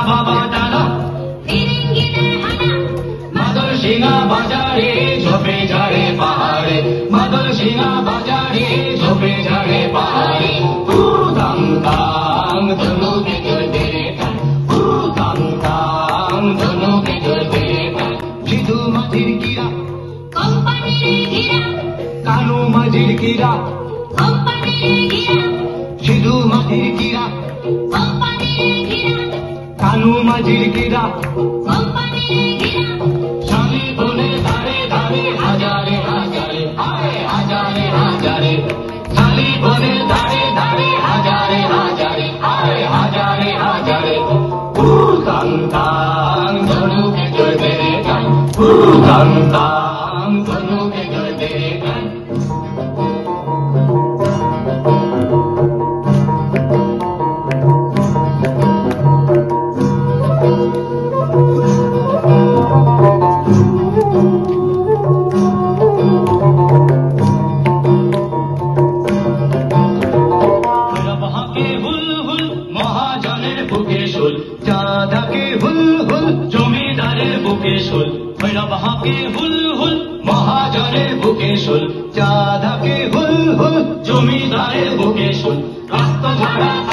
বাবা দাদা মাদল সিংহা বাজারে ঝোপে ঝাড়ে পাহাড়ে মাদল সিংহা বাজারে ঝোপে ঝাড়ে পাহাড়ে তাং তাং ধনু কে জ্বলতে তাং তাং ধনু কে জ্বলতে সিধু মাঝির গিরা কোম্পানির গিরা কানু মাঝির গিরা কোম্পানির গিরা সিধু মাঝির গিরা কোম্পানির গিরা কানু মাঝির গিরা কোম্পানির গিরা স্বামী বনে ধারে ধারে হাজারে হাজারে আরে হাজারে হাজারে স্বামী বনে ধারে ধারে হাজারে হাজারে আরে হাজারে হাজারে তাং তাং ধনু কে জ্বলতে তাং তাং ধনু কে জ্বলতে মহাজনের বুকে শোল চাঁদাকে হুল হুল জমিদারের বুকে শোল ভৈরব হাঁকে হুল হুল মহাজনের বুকে শোল চাঁদাকে হুল হুল জমিদারের বুকে শোল রক্ত ঝাড়া